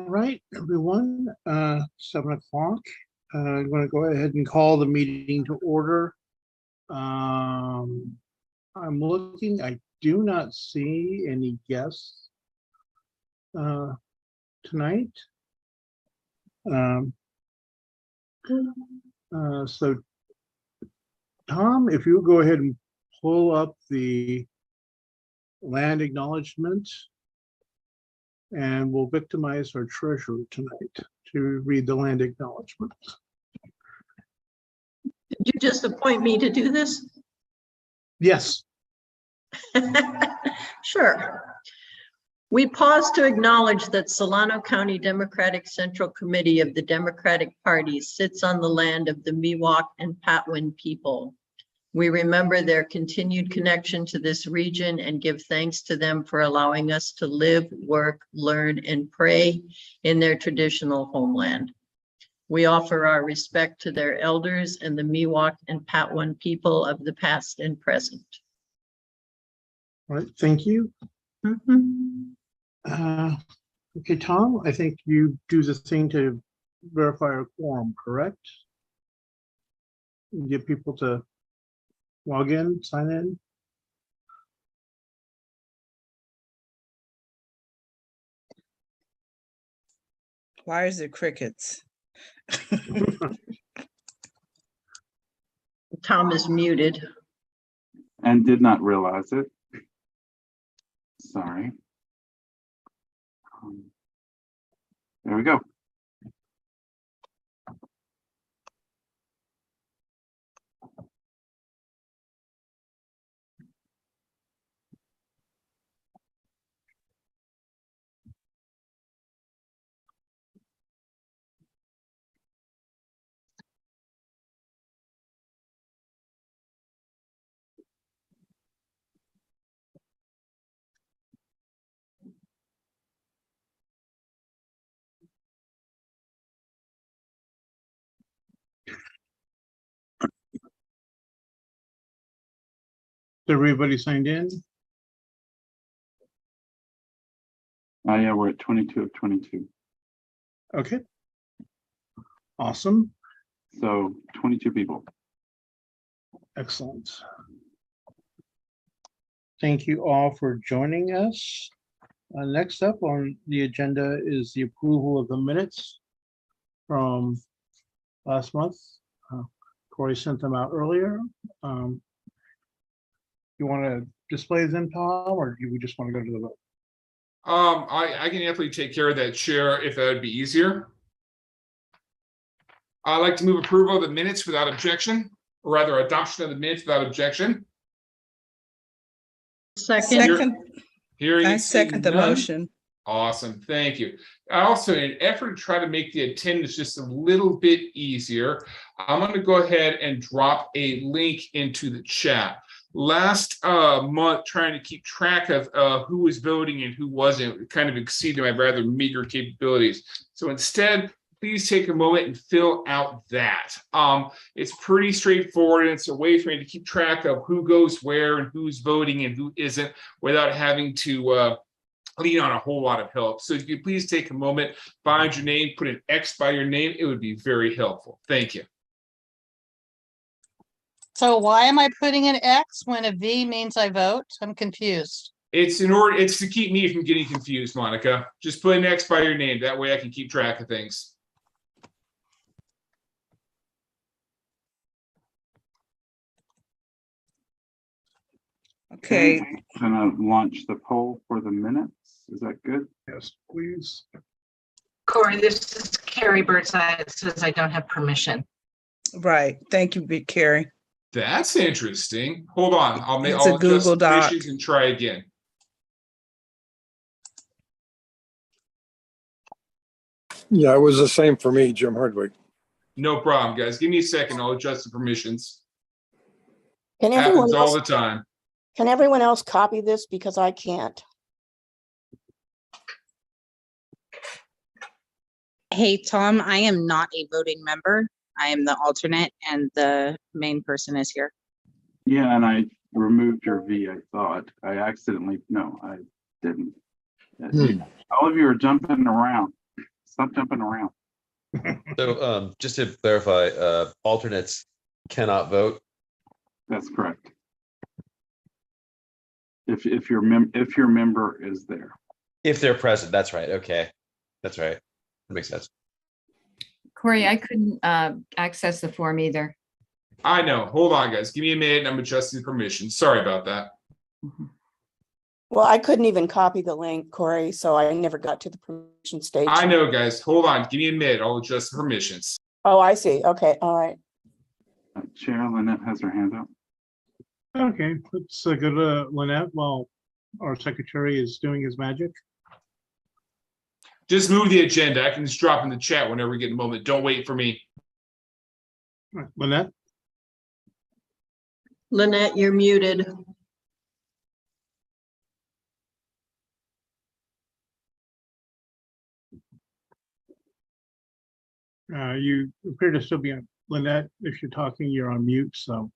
right, everyone, 7 o'clock. I'm going to go ahead and call the meeting to order. I'm looking, I do not see any guests tonight. So Tom, if you go ahead and pull up the land acknowledgement, and we'll victimize our treasurer tonight to read the land acknowledgement. Did you just appoint me to do this? Yes. Sure. We pause to acknowledge that Solano County Democratic Central Committee of the Democratic Party sits on the land of the Miwok and Patwin people. We remember their continued connection to this region and give thanks to them for allowing us to live, work, learn, and pray in their traditional homeland. We offer our respect to their elders and the Miwok and Patwin people of the past and present. All right, thank you. Okay, Tom, I think you do the thing to verify our quorum, correct? Get people to log in, sign in. Why is it crickets? Tom is muted. And did not realize it. Sorry. There we go. Everybody signed in? Yeah, we're at 22 of 22. Okay. Awesome. So 22 people. Excellent. Thank you all for joining us. Next up on the agenda is the approval of the minutes from last month. Corey sent them out earlier. You want to display them, Tom, or do we just want to go to the vote? I can definitely take care of that, Chair, if that would be easier. I'd like to move approval of the minutes without objection, or rather adoption of the minutes without objection. Second. Hearing I and seeing second the none. motion. Awesome, thank you. Also, in an effort to try to make the attendance just a little bit easier, I'm going to go ahead and drop a link into the chat. Last month, trying to keep track of who was voting and who wasn't kind of exceeded my rather meager capabilities. So instead, please take a moment and fill out that. It's pretty straightforward, and it's a way for me to keep track of who goes where and who's voting and who isn't without having to lean on a whole lot of help. So if you could please take a moment, find your name, put an X by your name, it would be very helpful. Thank you. So why am I putting an X when a V means I vote? I'm confused. It's to keep me from getting confused, Monica. Just put an X by your name. That way I can keep track of things. Okay, I'm gonna launch the poll for the minutes. Is that good? Yes, please. Corey, this is Carrie Birdseye. It says I don't have permission. right. Thank you, Big Carrie. That's interesting. Hold on. I'll It's a adjust Google the Doc. permissions and try again. Yeah, it was the same for me, Jim Hardwick. No problem, guys. Give me a second. I'll adjust the permissions. Can everyone Happens all else, the time. can everyone else copy this because I can't? Hey, Tom, I am not a voting member. I am the alternate and the main person is here. Yeah, and I removed your V, I thought. I accidentally, no, I didn't. All of you are jumping around. Stop jumping around. So just to clarify, alternates cannot vote. That's correct. If your member is there. If they're present, that's right. Okay. That's right. That makes sense. Corey, I couldn't access the form either. I know. Hold on, guys. Give me a minute. I'm adjusting the permissions. Sorry about that. Well, I couldn't even copy the link, Corey, so I never got to the permission stage. I know, guys. Hold on. Give me a minute. I'll adjust the permissions. Oh, I see. Okay, all right. Chair Lynette has her hand up. Okay, let's go to Lynette while our secretary is doing his magic. Just move the agenda. I can just drop in the chat whenever we get a moment. Don't wait for me. All right, Lynette, Lynette, you're muted. you appear to still be on. Lynette, if you're talking, you're on mute, so.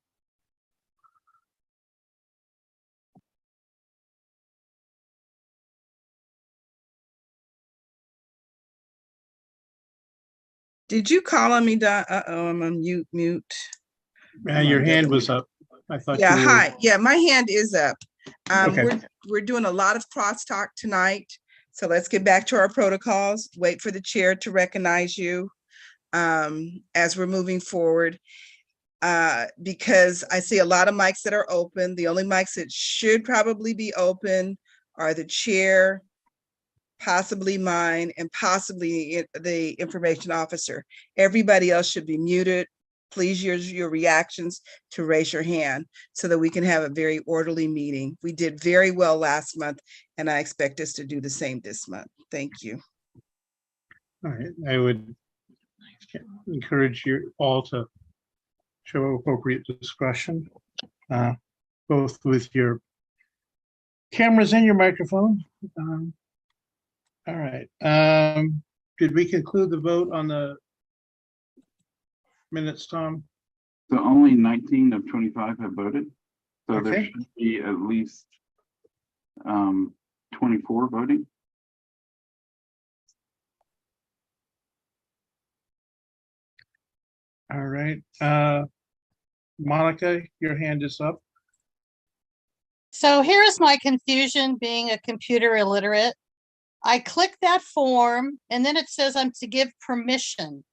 Did you call on me, Don? Uh-oh, I'm on mute. Your hand was up. I thought. Yeah, you were- hi. Yeah, my hand is up. Okay. We're doing a lot of crosstalk tonight. So let's get back to our protocols. Wait for the chair to recognize you as we're moving forward. Because I see a lot of mics that are open. The only mics that should probably be open are the chair, possibly mine, and possibly the information officer. Everybody else should be muted. Please use your reactions to raise your hand so that we can have a very orderly meeting. We did very well last month, and I expect us to do the same this month. Thank you. All right, I would encourage you all to show appropriate discretion, both with your cameras and your microphone. All right, did we conclude the vote on the minutes, Tom? So only 19 of 25 have voted. So there Okay. should be at least 24 voting. All right, Monica, your hand is up. So here's my confusion, being a computer illiterate. I click that form and then it says I'm to give permission.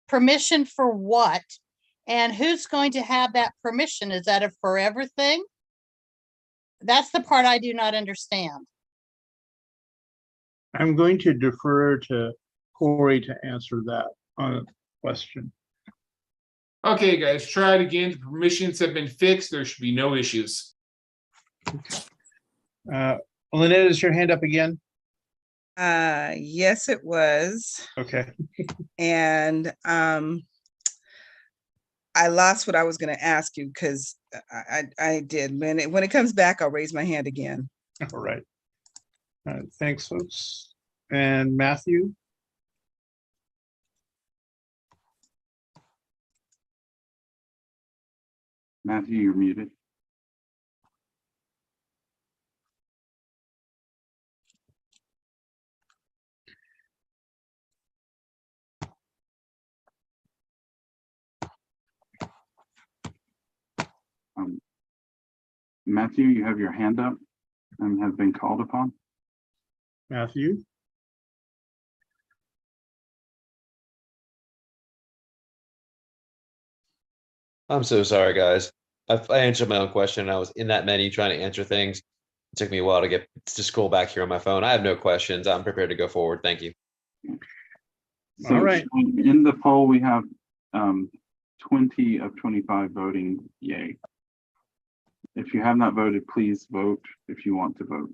Permission for what? And who's going to have that permission? Is that a forever thing? That's the part I do not understand. I'm going to defer to Corey to answer that question. Okay, guys, try it again. The permissions have been fixed. There should be no issues. Lynette, is your hand up again? Yes, it was. Okay. And I lost what I was going to ask you because I did. When it comes back, I'll raise my hand again. All right. Thanks, folks. And Matthew? Matthew, you're muted. Matthew, you have your hand up and have been called upon. Matthew? I'm so sorry, guys. I answered my own question. I was in that menu trying to answer things. It took me a while to scroll back here on my phone. I have no questions. I'm prepared to go forward. Thank you. So All right. in the poll, we have 20 of 25 voting yay. If you have not voted, please vote if you want to vote.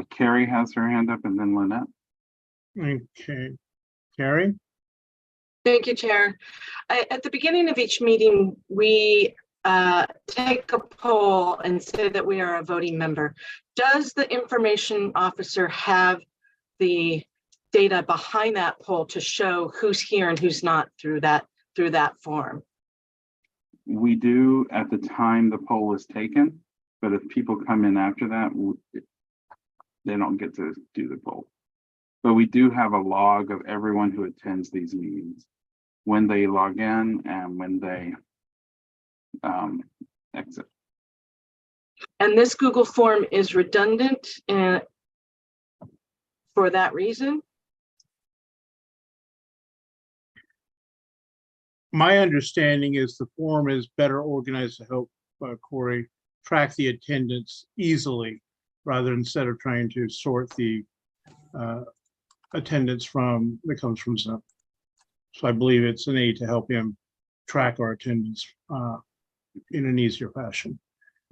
Carrie has her hand up and then Lynette. Okay. Carrie? Thank you, Chair. At the beginning of each meeting, we take a poll and say that we are a voting member. Does the information officer have the data behind that poll to show who's here and who's not through that form? We do at the time the poll is taken, but if people come in after that, they don't get to do the poll. But we do have a log of everyone who attends these meetings, when they log in and when they exit. And this Google form is redundant and for that reason? My understanding is the form is better organized to help Corey track the attendance easily, rather than instead of trying to sort the attendance that comes from Zoom. So I believe it's an aid to help him track our attendance in an easier fashion.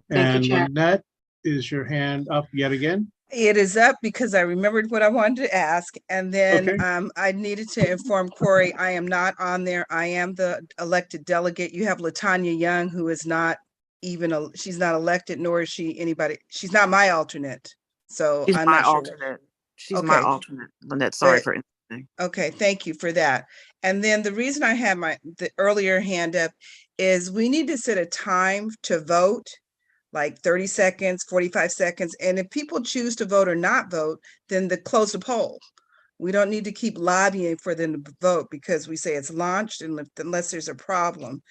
Thank you, Chair. Lynette, is your hand up yet again? It is up because I remembered what I wanted to ask. And then Okay. I needed to inform Corey, I am not on there. I am the elected delegate. You have Latanya Young, who is not even, she's not elected, nor is she anybody. She's not my alternate. So She's I'm my not sure. alternate. She's my Okay. alternate. Lynette, sorry But- for anything. Okay, thank you for that. And then the reason I had the earlier hand up is we need to set a time to vote, like 30 seconds, 45 seconds. And if people choose to vote or not vote, then close the poll. We don't need to keep lobbying for them to vote because we say it's launched and unless there's a problem,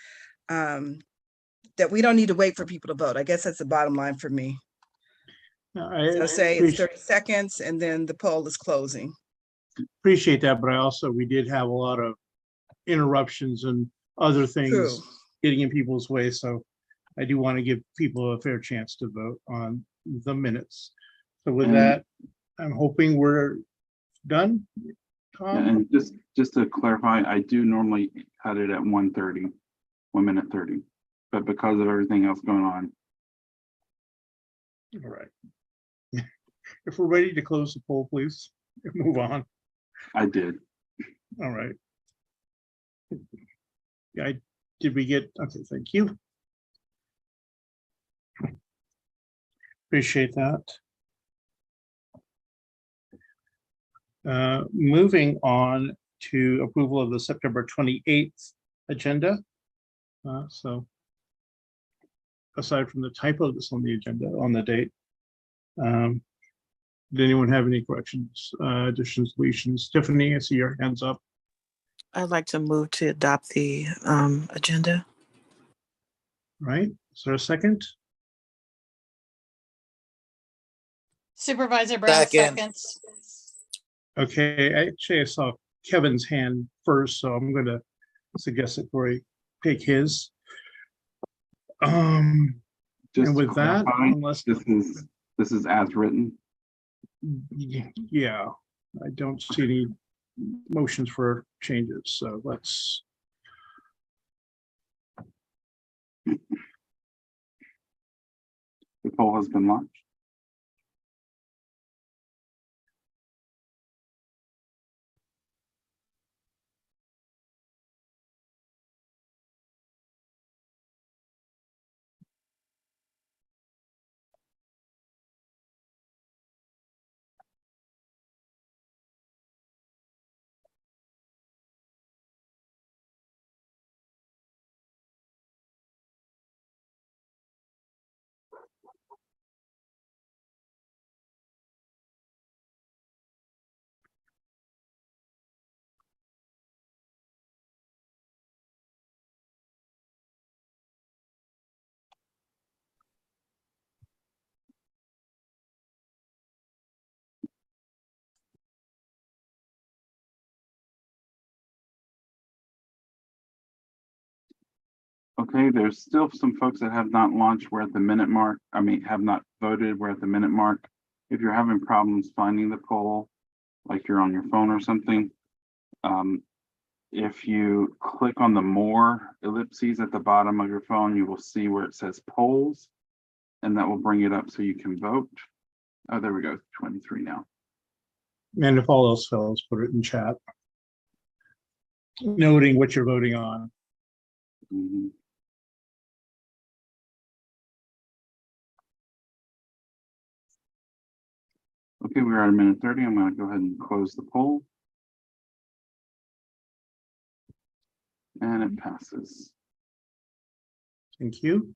that we don't need to wait for people to vote. I guess that's the bottom line for me. So say it's 30 seconds and then the poll is closing. Appreciate that, but we did have a lot of interruptions and other things True. getting in people's way. So I do want to give people a fair chance to vote on the minutes. So with that, I'm hoping we're done. Tom? And just to clarify, I do normally cut it at 1:30, 1:30, but because of everything else going on. All right. If we're ready to close the poll, please move on. I did. All right. Yeah, did we get, okay, thank you. Appreciate that. Moving on to approval of the September 28th agenda. So aside from the typo that's on the agenda on the date, did anyone have any corrections, additions, deletions? Tiffany, I see your hands up. I'd like to move to adopt the agenda. Right, is there a second? Supervisor Brown seconds. Okay, actually I saw Kevin's hand first, so I'm going to suggest that Corey take his. Just And with that, clarifying, unless this is as written. yeah, I don't see any motions for changes, so let's. The poll has been launched. Okay, there's still some folks that have not launched. We're at the minute mark. I mean, have not voted. We're at the minute mark. If you're having problems finding the poll, like you're on your phone or something, if you click on the more ellipses at the bottom of your phone, you will see where it says polls, and that will bring it up so you can vote. Oh, there we go, 23 now. And if all else fails, put it in chat. Noting what you're voting on. Mhm. Okay, we're at minute 30. I'm going to go ahead and close the poll. And it passes. Thank you.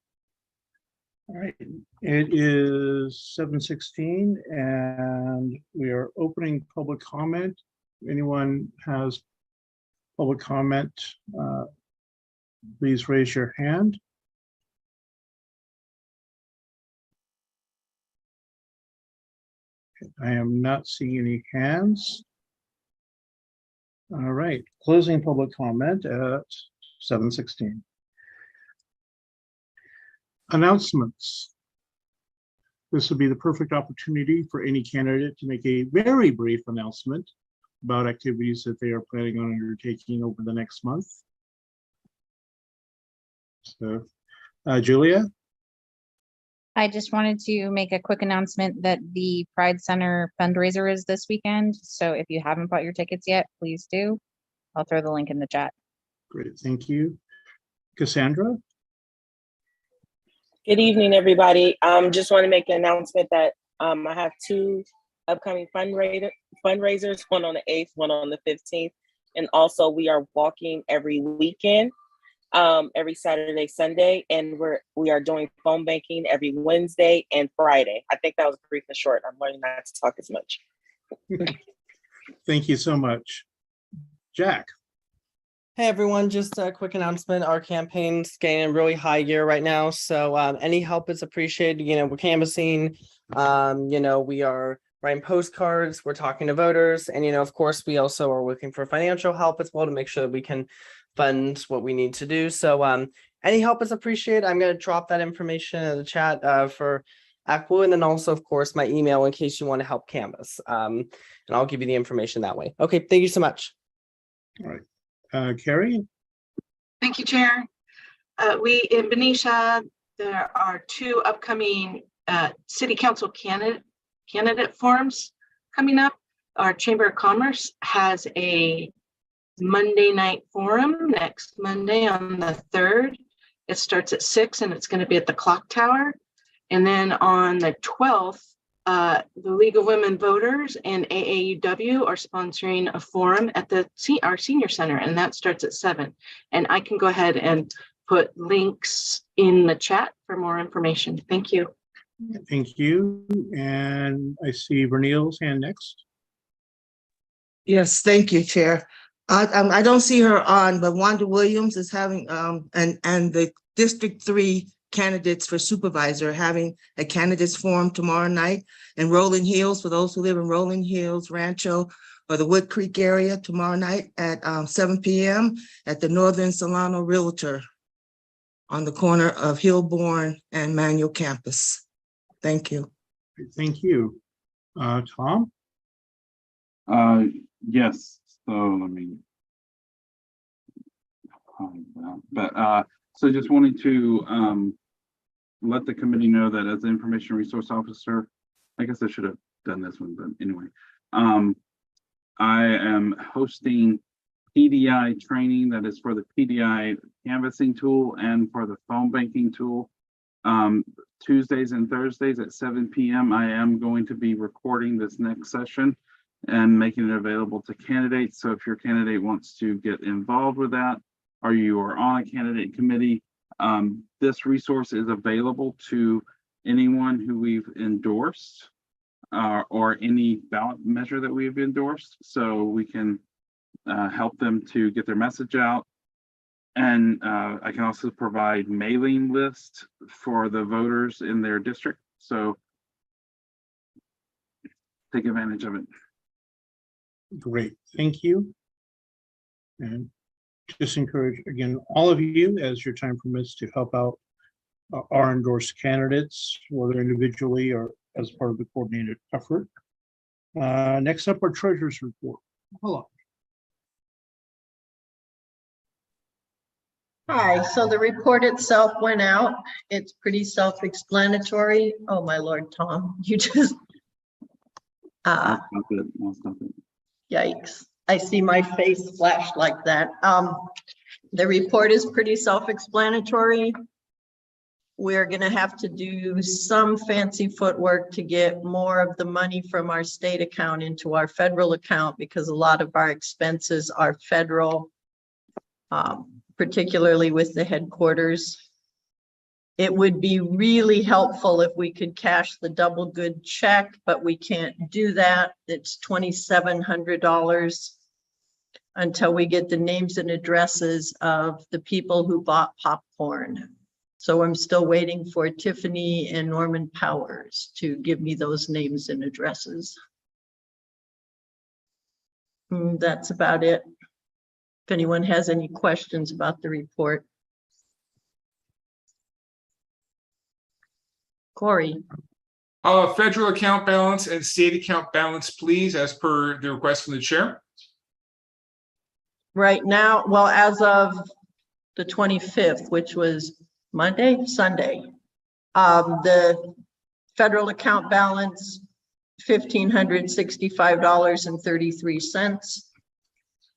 All right, it is 7:16 and we are opening opening public comment. Anyone has public comment, please raise your hand. I am not seeing any hands. All right, closing public comment at 7:16. Announcements. This would be the perfect opportunity for any candidate to make a very brief announcement about activities that they are planning on undertaking over the next month. So, Julia? I just wanted to make a quick announcement that the Pride Center fundraiser is this weekend. So if you haven't bought your tickets yet, please do. I'll throw the link in the chat. Great, thank you. Cassandra? Good evening, everybody. Just want to make an announcement that I have 2 upcoming fundraisers, one on the 8th, one on the 15th. And also we are walking every weekend, every Saturday, Sunday, and we are doing phone banking every Wednesday and Friday. I think that was brief and short. I'm learning not to talk as much. Thank you so much. Jack? Hey everyone, just a quick announcement. Our campaign's getting in really high gear right now. So any help is appreciated. You know, we're canvassing, you know, we are writing postcards, we're talking to voters, and you know, of course, we also are looking for financial help as well to make sure that we can fund what we need to do. So any help is appreciated. I'm gonna drop that information in the chat for ACWU, and then also, of course, my email in case you want to help canvass. And I'll give you the information that way. Okay, thank you so much. All right. Carrie? Thank you, Chair. We in Benicia, there are 2 upcoming city council candidate forums coming up. Our Chamber of Commerce has a Monday night forum next Monday on the 3rd. It starts at 6 and it's going to be at the Clock Tower. And then on the 12th, the League of Women Voters and AAUW are sponsoring a forum at our senior center, and that starts at 7. And I can go ahead and put links in the chat for more information. Thank you. Thank you. And I see Vernil's hand next. Yes, thank you, Chair. I don't see her on, but Wanda Williams is having, and the District 3 candidates for supervisor having a candidates forum tomorrow night in Rolling Hills, for those who live in Rolling Hills, Rancho, or the Wood Creek area, tomorrow night at 7 p.m. at the Northern Solano Realtor on the corner of Hillborn and Manual Campus. Thank you. Thank you. Tom? Yes, so let me find that. But so just wanted to let the committee know that as the information resource officer, I guess I should have done this one, but anyway, I am hosting PDI training that is for the PDI canvassing tool and for the phone banking tool. Tuesdays and Thursdays at 7 p.m. I am going to be recording this next session and making it available to candidates. So if your candidate wants to get involved with that, or you are on a candidate committee, this resource is available to anyone who we've endorsed or any ballot measure that we've endorsed, so we can help them to get their message out. And I can also provide mailing lists for the voters in their district, so take advantage of it. Great, thank you. And just encourage, again, all of you, as your time permits, to help out our endorsed candidates, whether individually or as part of the coordinated effort. Next up, our treasurer's report. Hello. Hi, so the report itself went out. It's pretty self-explanatory. Oh, my Lord, Tom, you just, I'll stop it. yikes. I see my face flash like that. The report is pretty self-explanatory. We're gonna have to do some fancy footwork to get more of the money from our state account into our federal account, because a lot of our expenses are federal, particularly with the headquarters. It would be really helpful if we could cash the double good check, but we can't do that. It's $2,700 until we get the names and addresses of the people who bought popcorn. So I'm still waiting for Tiffany and Norman Powers to give me those names and addresses. That's about it. If anyone has any questions about the report. Corey. Federal account balance and state account balance, please, as per the request from the chair. Right now, well, as of the 25th, which was Sunday, the federal account balance, $1,565.33.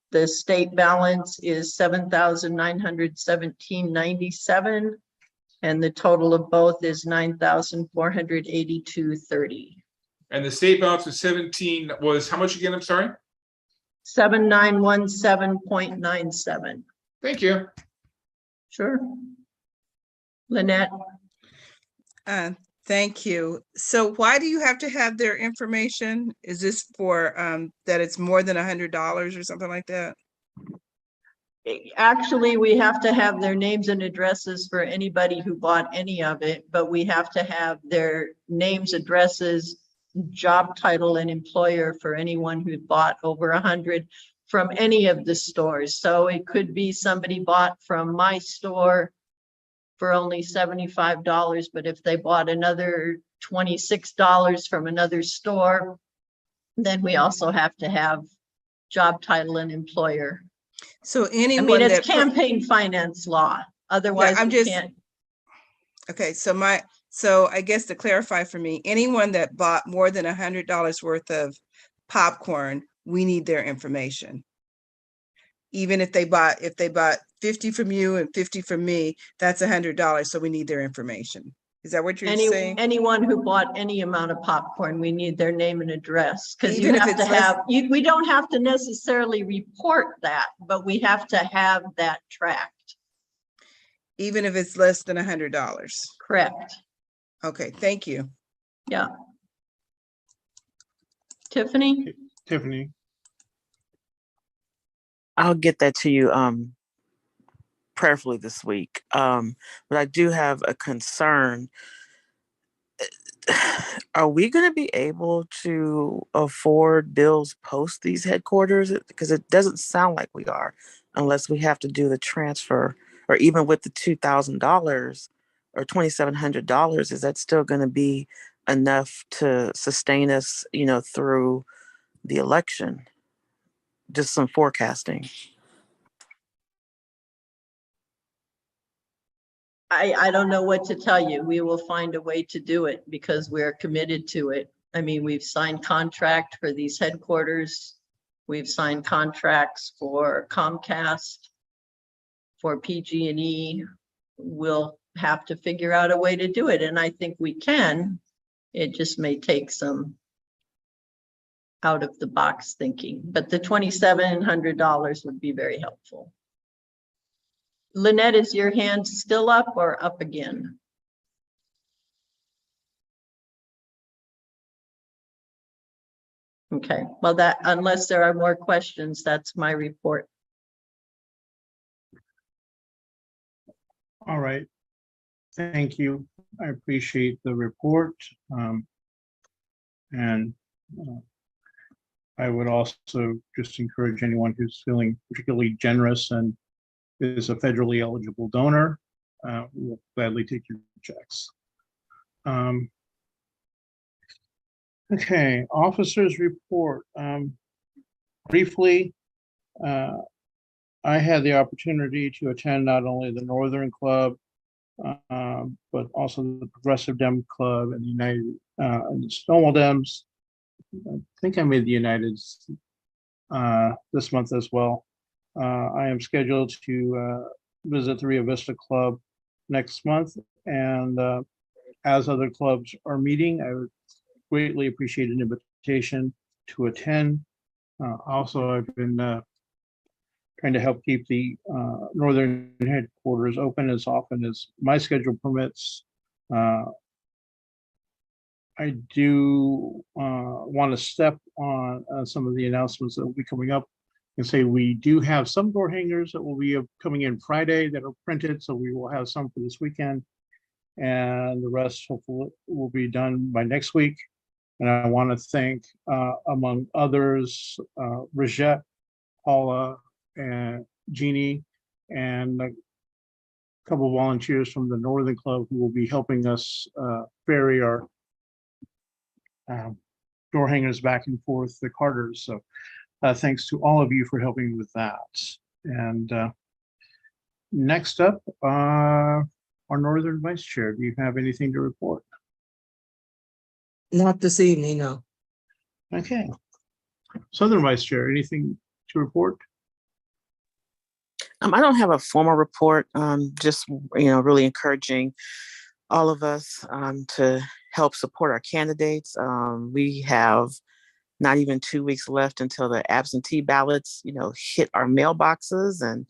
The state balance is $7,917.97. And the total of both is $9,482.30. And the state balance was 17 was how much again? I'm sorry. 7,917.97. Thank you. Sure. Lynette. Thank you. So why do you have to have their information? Is this for that it's more than $100 or something like that? Actually, we have to have their names and addresses for anybody who bought any of it, but we have to have their names, addresses, job title, and employer for anyone who bought over 100 from any of the stores. So it could be somebody bought from my store for only $75, but if they bought another $26 from another store, then we also have to have job title and employer. So anyone, I mean, it's campaign finance law. Otherwise, I'm we just can't. Okay. So I guess to clarify for me, anyone that bought more than $100 worth of popcorn, we need their information. Even if they bought 50 from you and 50 from me, that's $100. So we need their information. Is that what you're saying? Anyone who bought any amount of popcorn, we need their name and address, because you Even if have to it's less- have, we don't have to necessarily report that, but we have to have that tracked. Even if it's less than $100. Correct. Okay, thank you. Yeah. Tiffany? Tiffany. I'll get that to you prayerfully this week. But I do have a concern. Are we going to be able to afford bills post these headquarters? Because it doesn't sound like we are, unless we have to do the transfer, or even with the $2,000 or $2,700, is that still going to be enough to sustain us, through the election? Just some forecasting. I don't know what to tell you. We will find a way to do it because we're committed to it. I mean, we've signed contract for these headquarters. We've signed contracts for Comcast, for PG&E. We'll have to figure out a way to do it. And I think we can. It just may take some out of the box thinking, but the $2,700 would be very helpful. Lynette, is your hand still up or up again? Okay, well, that, unless there are more questions, that's my report. All right. Thank you. I appreciate the report. And I would also just encourage anyone who's feeling particularly generous and is a federally eligible donor, we'll gladly take your checks. Okay, officers report. Briefly, I had the opportunity to attend not only the Northern Club, but also the Progressive Dem Club and the United, and the Stonewall Dems. I think I made the Uniteds this month as well. I am scheduled to visit the Rio Vista Club next month, and as other clubs are meeting, I would greatly appreciate an invitation to attend. Also, I've been trying to help keep the northern headquarters open as often as my schedule permits. I do want to step on some of the announcements that will be coming up and say we do have some door hangers that will be coming in Friday that are printed, so we will have some for this weekend, and the rest hopefully will be done by next week. And I want to thank, among others, Rajette, Paula, and Jeannie, and a couple of volunteers from the Northern Club who will be helping us ferry our door hangers back and forth the Carters. So thanks to all of you for helping with that. And next up, our Northern Vice Chair. Do you have anything to report? Not this evening, no. Okay. Southern Vice Chair, anything to report? I don't have a formal report, just, really encouraging all of us to help support our candidates. We have not even 2 weeks left until the absentee ballots, hit our mailboxes, and,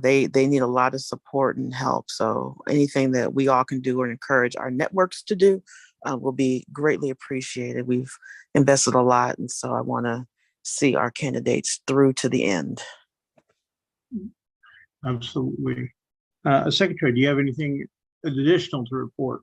they need a lot of support and help. So anything that we all can do or encourage our networks to do will be greatly appreciated. We've invested a lot, and so I want to see our candidates through to the end. Absolutely. Secretary, do you have anything additional to report?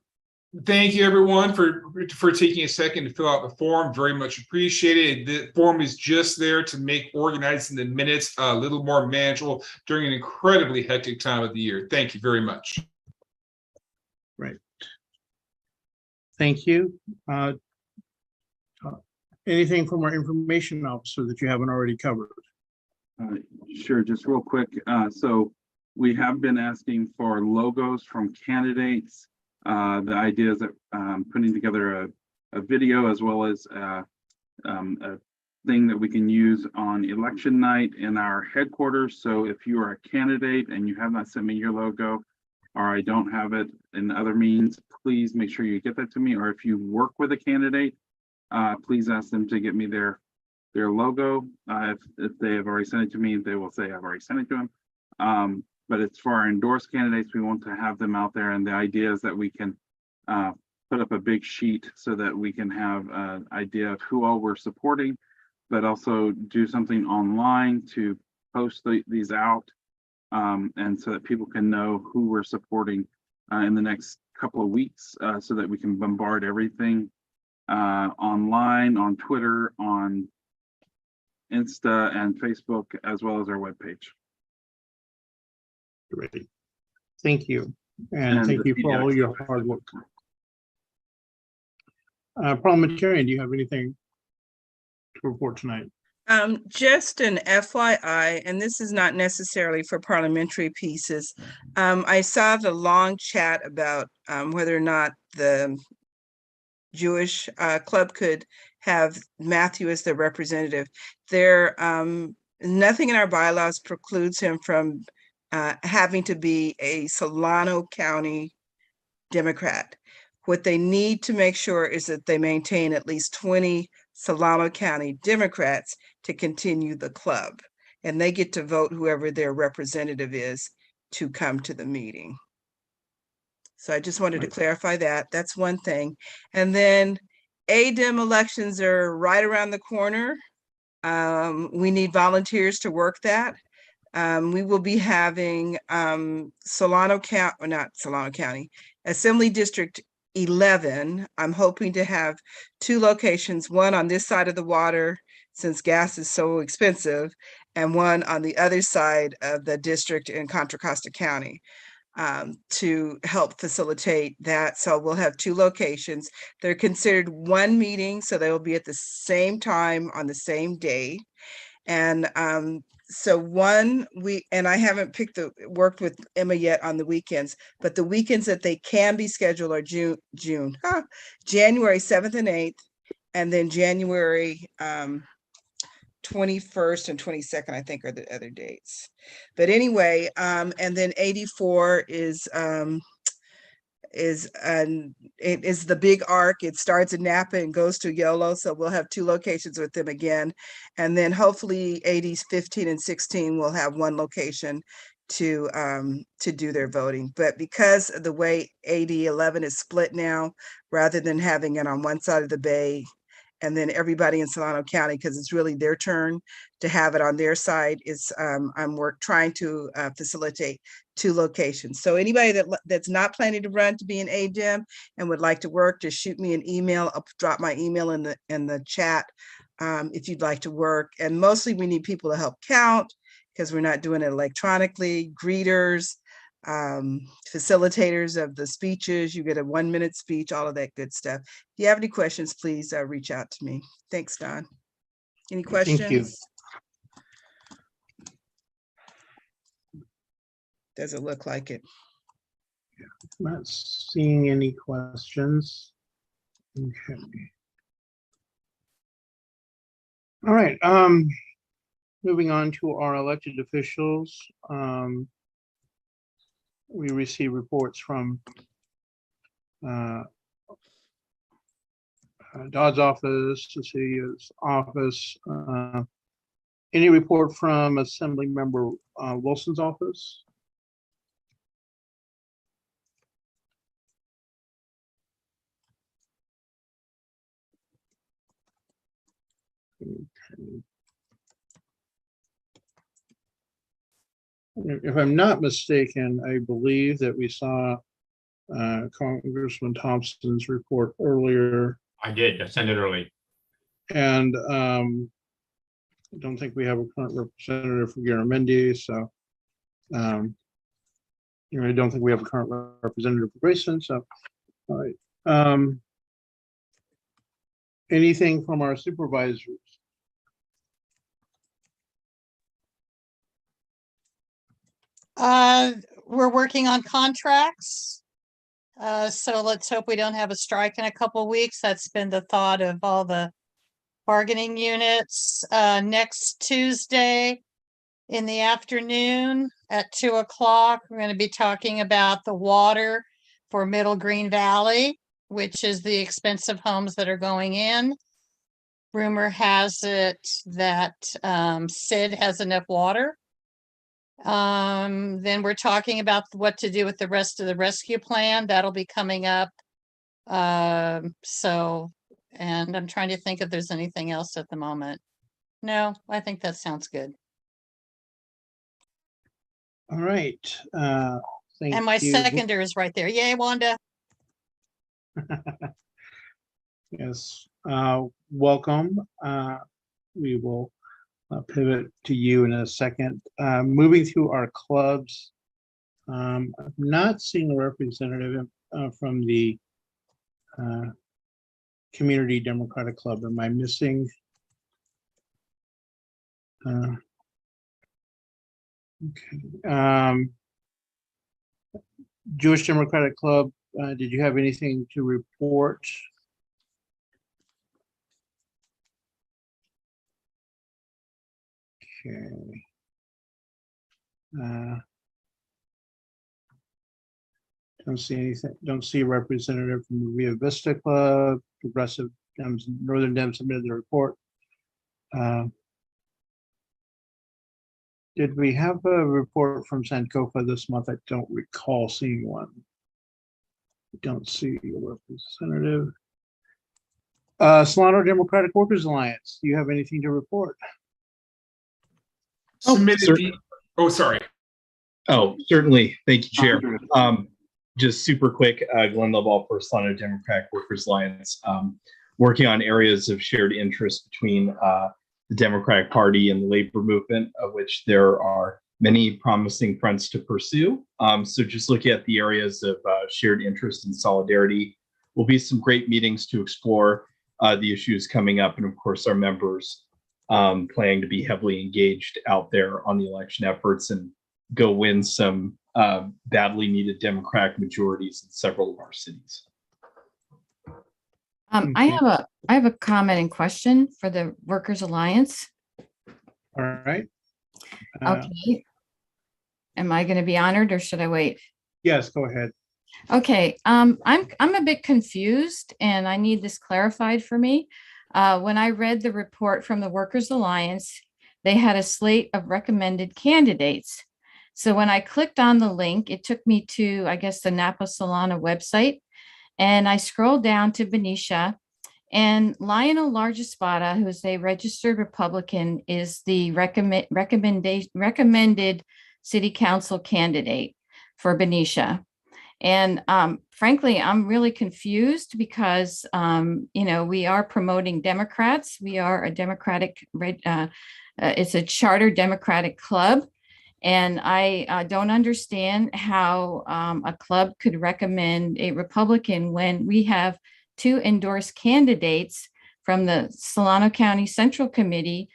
Thank you, everyone, for taking a second to fill out the form. Very much appreciated. The form is just there to make organizing the minutes a little more manageable during an incredibly hectic time of the year. Thank you very much. Right. Thank you. Anything from our information officer that you haven't already covered? Sure, just real quick. So we have been asking for logos from candidates. The idea is that putting together a video as well as a thing that we can use on election night in our headquarters. So if you are a candidate and you have not sent me your logo, or I don't have it in other means, please make sure you get that to me. Or if you work with a candidate, please ask them to get me their logo. If they have already sent it to me, they will say I've already sent it to them. But it's for our endorsed candidates. We want to have them out there, and the idea is that we can put up a big sheet so that we can have an idea of who all we're supporting, but also do something online to post these out, and so that people can know who we're supporting in the next couple of weeks, so that we can bombard everything online, on Twitter, on Insta and Facebook, as well as our webpage. Great. Thank you. And thank you for all your hard work. Parliamentarian, do you have anything to report tonight? Just an FYI, and this is not necessarily for parliamentary pieces. I saw the long chat about whether or not the Jewish club could have Matthew as their representative. There, nothing in our bylaws precludes him from having to be a Solano County Democrat. What they need to make sure is that they maintain at least 20 Solano County Democrats to continue the club, and they get to vote whoever their representative is to come to the meeting. So I just wanted to clarify that. That's one thing. And then ADEM elections are right around the corner. We need volunteers to work that. We will be having Solano County, or not Solano County, Assembly District 11. I'm hoping to have 2 locations, one on this side of the water, since gas is so expensive, and one on the other side of the district in Contra Costa County, to help facilitate that. So we'll have 2 locations. They're considered one meeting, so they will be at the same time on the same day. And so I haven't worked with Emma yet on the weekends, but the weekends that they can be scheduled are January 7th and 8th, and then January 21st and 22nd, I think, are the other dates. But anyway, and then 84 is it is the big arc. It starts in Napa and goes to Yolo. So we'll have 2 locations with them again. And then hopefully ADs 15 and 16 will have 1 location to do their voting. But because of the way AD 11 is split now, rather than having it on one side of the bay and then everybody in Solano County, because it's really their turn to have it on their side, is I'm trying to facilitate 2 locations. So anybody that's not planning to run to be an ADEM and would like to work, just shoot me an email. I'll drop my email in the chat if you'd like to work. And mostly we need people to help count, because we're not doing it electronically. Greeters, facilitators of the speeches, you get a 1-minute speech, all of that good stuff. If you have any questions, please reach out to me. Thanks, Don. Any questions? Thank you. Doesn't look like it. Not seeing any questions. Okay. All right. Moving on to our elected officials. We receive reports from Dodd's office, the city's office. Any report from Assembly Member Wilson's office? If I'm not mistaken, I believe that we saw Congressman Thompson's report earlier. I did. I sent it early. And I don't think we have a current representative for Garamendi, so I don't think we have a current representative for Grayson. So, all right. Anything from our supervisors? We're working on contracts. So let's hope we don't have a strike in a couple weeks. That's been the thought of all the bargaining units. Next Tuesday in the afternoon at 2 o'clock, we're going to be talking about the water for Middle Green Valley, which is the expensive homes that are going in. Rumor has it that Sid has enough water. Then we're talking about what to do with the rest of the rescue plan. That'll be coming up. And I'm trying to think if there's anything else at the moment. No, I think that sounds good. All right. Thank And my you. seconder is right there. Yay, Wanda. Yes. Welcome. We will pivot to you in a second. Moving through our clubs, I'm not seeing a representative from the Community Democratic Club. Am I missing? Okay. Jewish Democratic Club, did you have anything to report? Okay. Don't see anything. Don't see a representative from the Rio Vista Club. Progressive Dems, Northern Dems submitted the report. Did we have a report from Sankofa this month? I don't recall seeing one. Don't see a representative. Solano Democratic Workers Alliance, do you have anything to report? Submitted sorry. Oh, certainly. Thank you, Chair. Just super quick, Glenn Lovell for Solano Democratic Workers Alliance, working on areas of shared interest between the Democratic Party and the labor movement, of which there are many promising fronts to pursue. So just looking at the areas of shared interest and solidarity, will be some great meetings to explore the issues coming up, and of course our members planning to be heavily engaged out there on the election efforts and go win some badly needed Democratic majorities in several of our cities. I have a comment and question for the Workers Alliance. All right. Okay. Am I going to be honored or should I wait? Yes, go ahead. Okay, I'm a bit confused and I need this clarified for me. When I read the report from the Workers Alliance, they had a slate of recommended candidates. So when I clicked on the link, it took me to, I guess, the Napa Solana website. And I scrolled down to Benicia, and Lionel Largispada, who is a registered Republican, is the recommended city council candidate for Benicia. And frankly, I'm really confused because, we are promoting Democrats. We are a Democratic, it's a charter Democratic club. And I don't understand how a club could recommend a Republican when we have two endorsed candidates from the Solano County Central Committee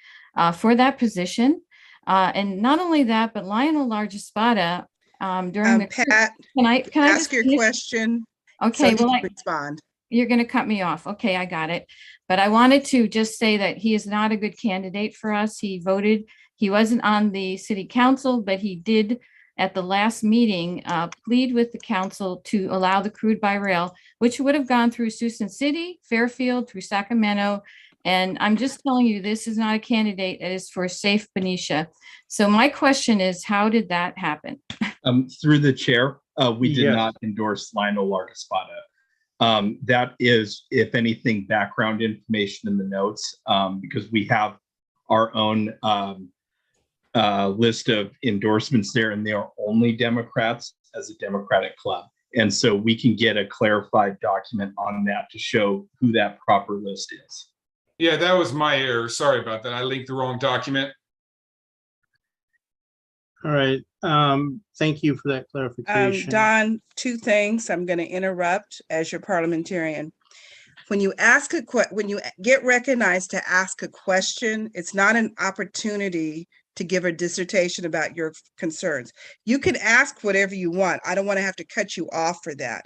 for that position. And not only that, but Lionel Largispada during the. Pat, can I ask just your finish? question. So Okay, he well, can respond. you're going to cut me off. Okay, I got it. But I wanted to just say that he is not a good candidate for us. He wasn't on the city council, but he did at the last meeting plead with the council to allow the crude by rail, which would have gone through Susan City, Fairfield, through Sacramento. And I'm just telling you, this is not a candidate that is for safe Benicia. So my question is, how did that happen? Through the chair, we did Yes. not endorse Lionel Largispada. That is, if anything, background information in the notes, because we have our own list of endorsements there, and they are only Democrats as a Democratic club. And so we can get a clarified document on that to show who that proper list is. Yeah, that was my error. Sorry about that. I linked the wrong document. All right. Thank you for that clarification. Don, two things. I'm going to interrupt as your parliamentarian. When you ask when you get recognized to ask a question, it's not an opportunity to give a dissertation about your concerns. You can ask whatever you want. I don't want to have to cut you off for that.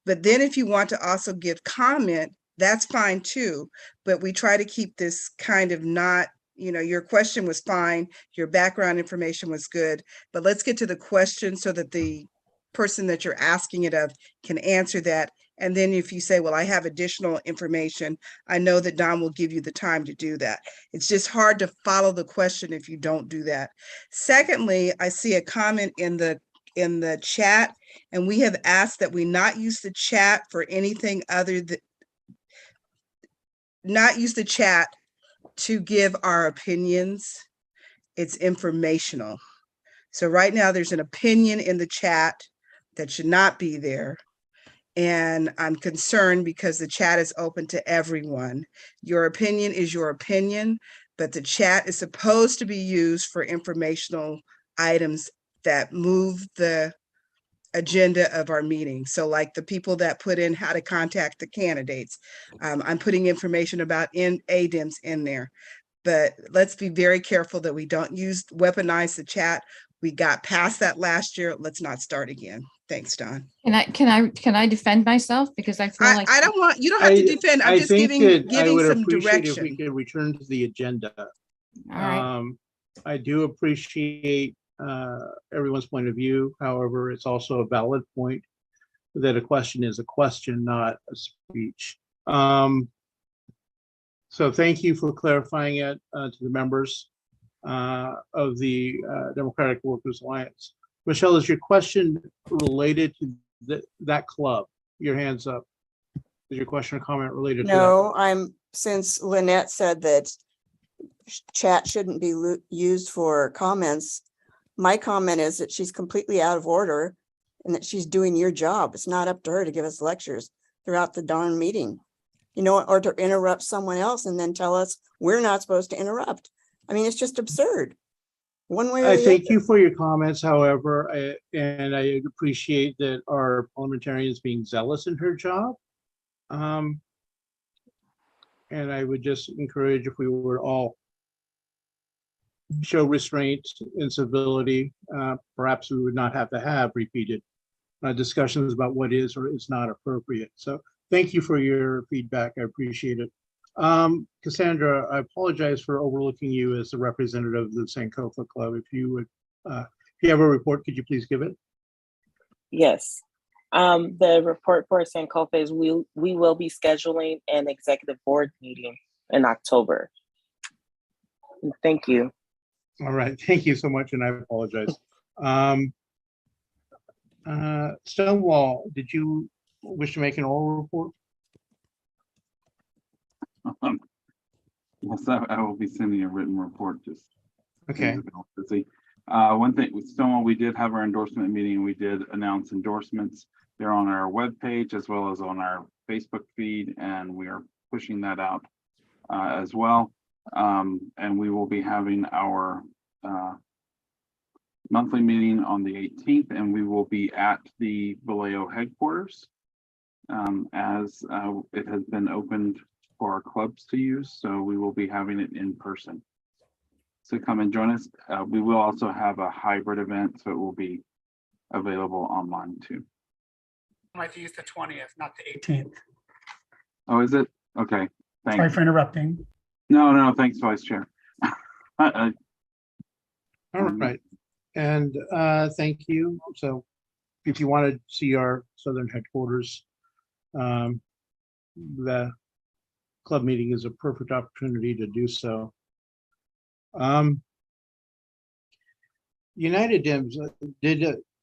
But then if you want to also give comment, that's fine too. But we try to keep this kind of not, your question was fine. Your background information was good, but let's get to the question so that the person that you're asking it of can answer that. And then if you say, well, I have additional information, I know that Don will give you the time to do that. It's just hard to follow the question if you don't do that. Secondly, I see a comment in the chat, and we have asked that we not use the chat for anything other than not use the chat to give our opinions. It's informational. So right now there's an opinion in the chat that should not be there. And I'm concerned because the chat is open to everyone. Your opinion is your opinion, but the chat is supposed to be used for informational items that move the agenda of our meeting. So like the people that put in how to contact the candidates, I'm putting information about ADEMS in there. But let's be very careful that we don't weaponize the chat. We got past that last year. Let's not start again. Thanks, Don. Can I defend myself? Because I feel like I don't want, you don't have to defend. I'm just giving some If we direction. could return to the agenda. All right. I do appreciate everyone's point of view. However, it's also a valid point that a question is a question, not a speech. So thank you for clarifying it to the members of the Democratic Workers Alliance. Michelle, is your question related to that club? Your hand's up. Is your question or comment related to that? No, since Lynette said that chat shouldn't be used for comments, my comment is that she's completely out of order and that she's doing your job. It's not up to her to give us lectures throughout the darn meeting, or to interrupt someone else and then tell us we're not supposed to interrupt. I mean, it's just absurd. One way or I the thank other. you for your comments, however, and I appreciate that our parliamentarian is being zealous in her job. And I would just encourage if we were all show restraint and civility, perhaps we would not have to have repeated discussions about what is or is not appropriate. So thank you for your feedback. I appreciate it. Cassandra, I apologize for overlooking you as the representative of the Sankofa Club. If you would, if you have a report, could you please give it? Yes. The report for Sankofa is we will be scheduling an executive board meeting in October. Thank you. All right, thank you so much, and I apologize. Stonewall, did you wish to make an oral report? Yes, I will be sending a written report, just. Okay. Busy. One thing with Stonewall, we did have our endorsement meeting and we did announce endorsements. They're on our webpage as well as on our Facebook feed, and we are pushing that out as well. And we will be having our monthly meeting on the 18th, and we will be at the Vallejo headquarters as it has been opened for our clubs to use. So we will be having it in person. So come and join us. We will also have a hybrid event, so it will be available online too. I'd like to use the 20th, not the 18th. Oh, is it? Okay, thanks. Sorry for interrupting. No, thanks, Vice Chair. All right, and thank you. So if you want to see our southern headquarters, the club meeting is a perfect opportunity to do so. United Dems,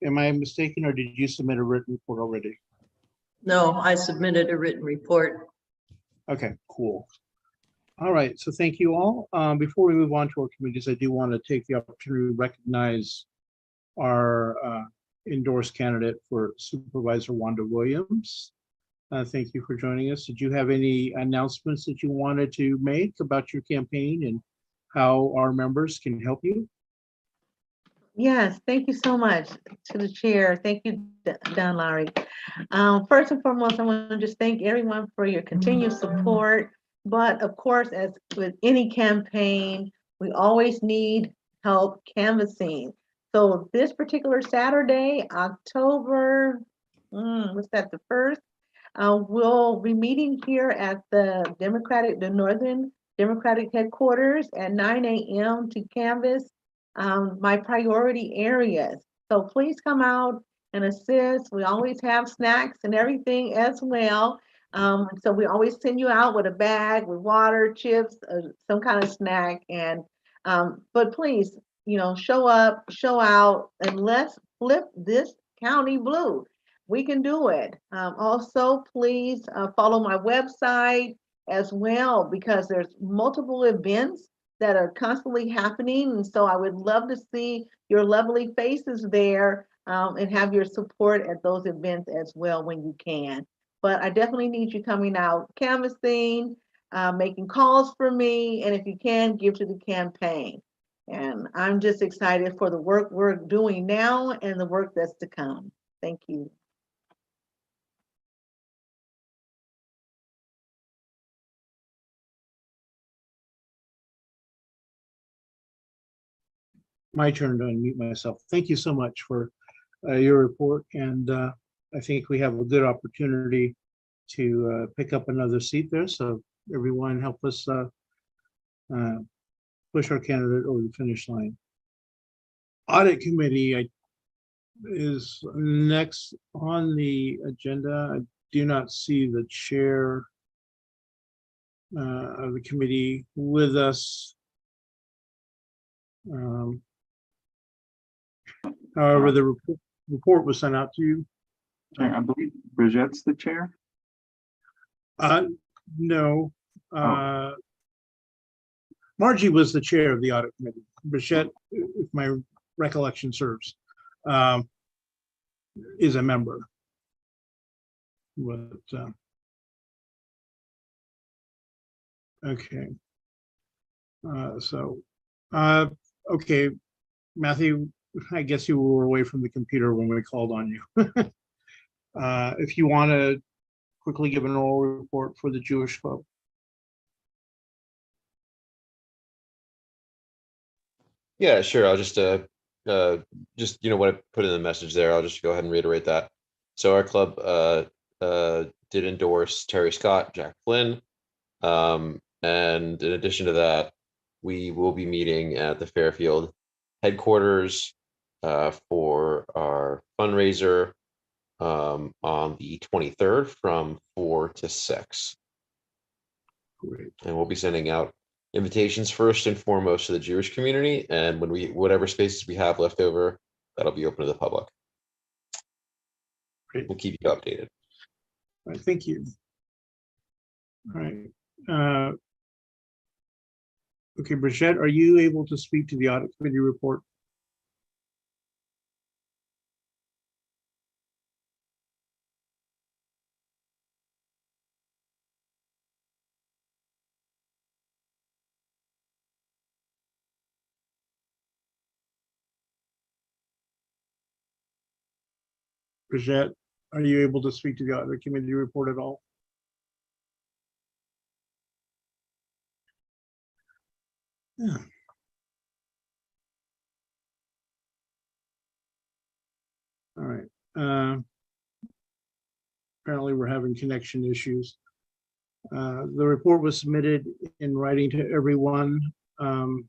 am I mistaken, or did you submit a written report already? No, I submitted a written report. Okay, cool. All right, so thank you all. Before we move on to our committees, I do want to take the opportunity to recognize our endorsed candidate for Supervisor Wanda Williams. Thank you for joining us. Did you have any announcements that you wanted to make about your campaign and how our members can help you? Yes, thank you so much to the chair. Thank you, Don Larry. First and foremost, I want to just thank everyone for your continued support. But of course, as with any campaign, we always need help canvassing. So this particular Saturday, October, what's that, the 1st, we'll be meeting here at the Northern Democratic headquarters at 9 a.m. to canvass my priority areas. So please come out and assist. We always have snacks and everything as well. So we always send you out with a bag with water, chips, some kind of snack. And but please, show up, show out, and let's flip this county blue. We can do it. Also, please follow my website as well, because there's multiple events that are constantly happening. And so I would love to see your lovely faces there and have your support at those events as well when you can. But I definitely need you coming out, canvassing, making calls for me, and if you can, give to the campaign. And I'm just excited for the work we're doing now and the work that's to come. Thank you. My turn to unmute myself. Thank you so much for your report, and I think we have a good opportunity to pick up another seat there. So everyone help us push our candidate over the finish line. Audit Committee is next on the agenda. I do not see the chair of the committee with us. However, the report was sent out to you. I believe Bridgette's the chair. No. Margie was the chair of the audit committee. Bridgette, if my recollection serves, is a member. But okay. Okay, Matthew, I guess you were away from the computer when we called on you. If you want to quickly give an oral report for the Jewish Club. Yeah, sure. I'll just what I put in the message there, I'll just go ahead and reiterate that. So our club did endorse Terry Scott, Jack Flynn, and in addition to that, we will be meeting at the Fairfield headquarters for our fundraiser on the 23rd from 4 to 6. Great. And we'll be sending out invitations first and foremost to the Jewish community, and when whatever spaces we have left over, that'll be open to the public. Great. We'll keep you updated. All right, thank you. All right. Okay, Brigitte, are you able to speak to the audit committee report? Brigitte, are you able to speak to the audit committee report at all? Yeah. All right. Apparently we're having connection issues. The report was submitted in writing to everyone. Do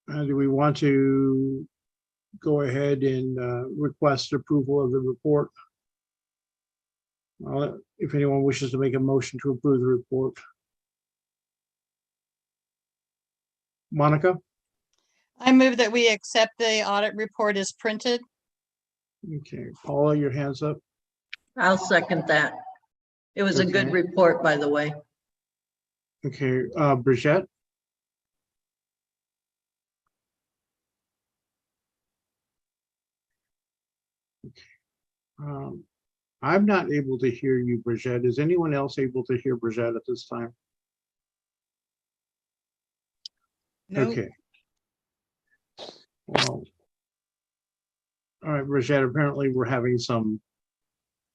we want to go ahead and request approval of the report? If anyone wishes to make a motion to approve the report. Monica? I move that we accept the audit report as printed. Okay, Paula, your hands up. I'll second that. It was a good Okay. report, by the way. Okay, Brigitte? I'm not able to hear you, Brigitte. Is anyone else able to hear Brigitte at this time? No. Okay. Well, all right, Brigitte, apparently we're having some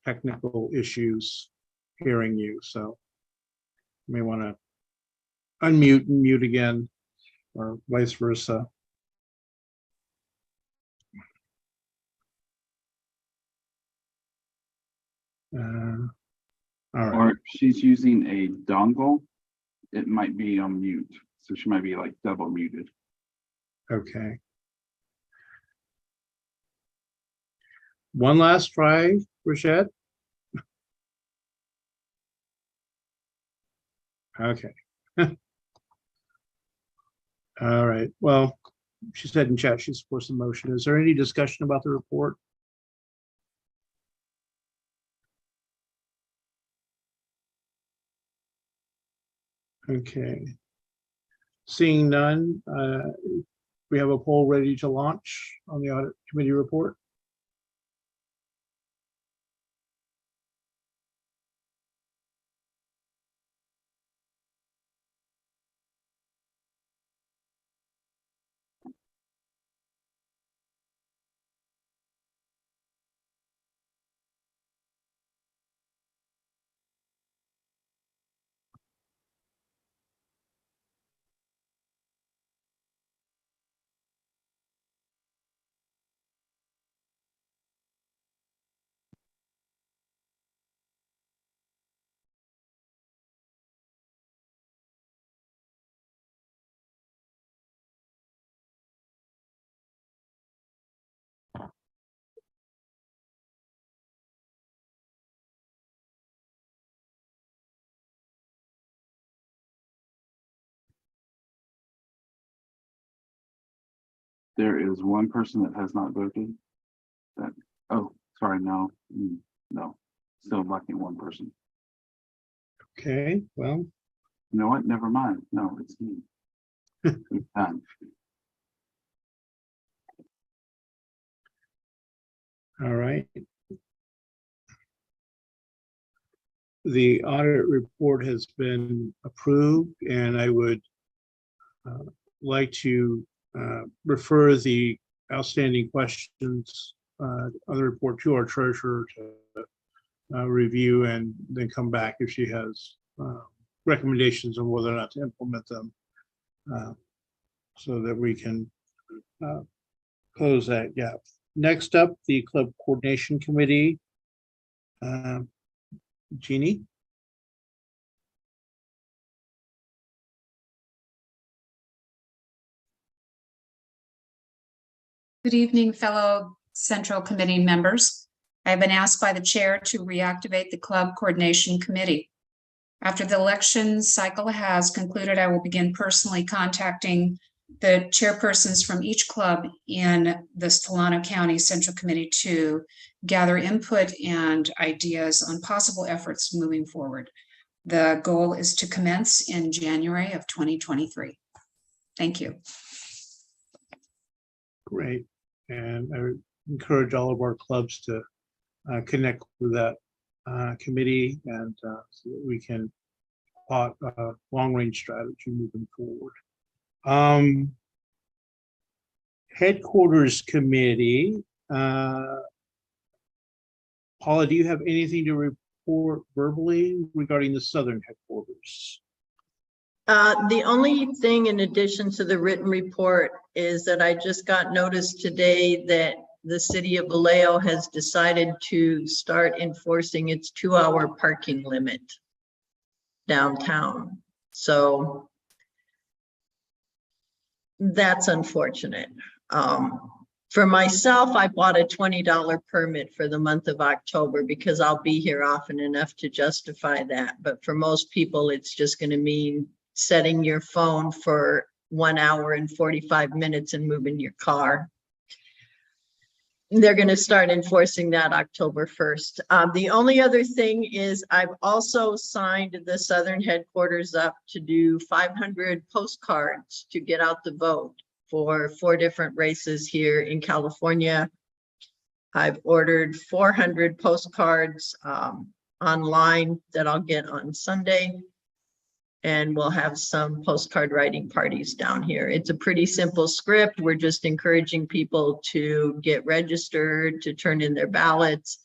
technical issues hearing you, so you may want to unmute and mute again, or vice versa. All right. Or if she's using a dongle, it might be on mute. So she might be like double muted. Okay. One last try, Brigitte. Okay. All right. Well, she said in chat she supports the motion. Is there any discussion about the report? Okay. Seeing none, we have a poll ready to launch on the audit committee report. There is one person that has not voted. That, oh, sorry, no, no, still lacking one person. Okay, well, You know what? Never mind. No, it's me. It's done. all right. The audit report has been approved, and I would like to refer the outstanding questions on the report to our treasurer to review and then come back if she has recommendations on whether or not to implement them, so that we can close that gap. Next up, the club coordination committee. Jeannie? Good evening, fellow Central Committee members. I have been asked by the chair to reactivate the Club Coordination Committee. After the election cycle has concluded, I will begin personally contacting the chairpersons from each club in the Solano County Central Committee to gather input and ideas on possible efforts moving forward. The goal is to commence in January of 2023. Thank you. Great. And I would encourage all of our clubs to connect with that committee and so that we can plot a long-range strategy moving forward. Headquarters committee. Paula, do you have anything to report verbally regarding the Southern headquarters? The only thing in addition to the written report is that I just got notice today that the city of Vallejo has decided to start enforcing its 2-hour parking limit downtown. So that's unfortunate. For myself, I bought a $20 permit for the month of October because I'll be here often enough to justify that. But for most people, it's just going to mean setting your phone for 1 hour and 45 minutes and moving your car. They're going to start enforcing that October 1st. The only other thing is I've also signed the Southern headquarters up to do 500 postcards to get out the vote for 4 different races here in California. I've ordered 400 postcards online that I'll get on Sunday. And we'll have some postcard writing parties down here. It's a pretty simple script. We're just encouraging people to get registered, to turn in their ballots,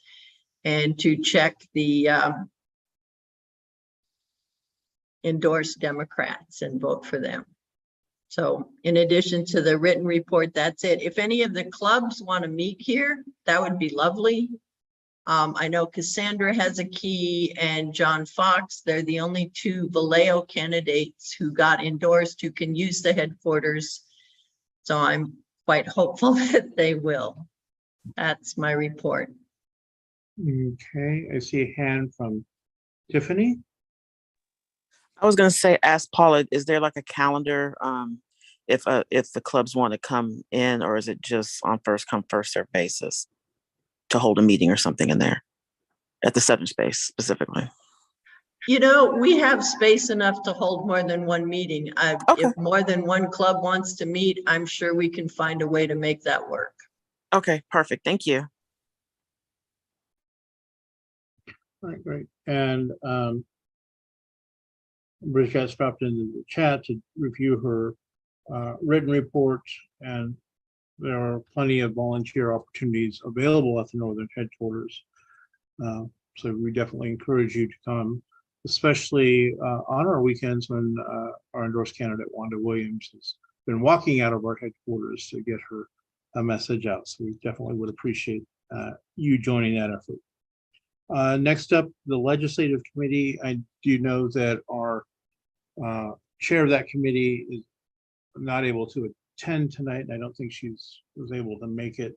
and to check the endorsed Democrats and vote for them. So in addition to the written report, that's it. If any of the clubs want to meet here, that would be lovely. I know Cassandra has a key and John Fox. They're the only 2 Vallejo candidates who got endorsed who can use the headquarters. So I'm quite hopeful that they will. That's my report. Okay, I see a hand from Tiffany. I was going to say, ask Paula, is there like a calendar if the clubs want to come in, or is it just on first come, first served basis to hold a meeting or something in there at the Southern space specifically? You know, we have space enough to hold more than one meeting. Okay. If more than one club wants to meet, I'm sure we can find a way to make that work. Okay, perfect. Thank you. All right, great. And Bridget's dropped into the chat to review her written report, and there are plenty of volunteer opportunities available at the Northern headquarters. So we definitely encourage you to come, especially on our weekends when our endorsed candidate, Wanda Williams, has been walking out of our headquarters to get her message out. So we definitely would appreciate you joining that effort. Next up, the Legislative Committee. I do know that our chair of that committee is not able to attend tonight, and I don't think was able to make it.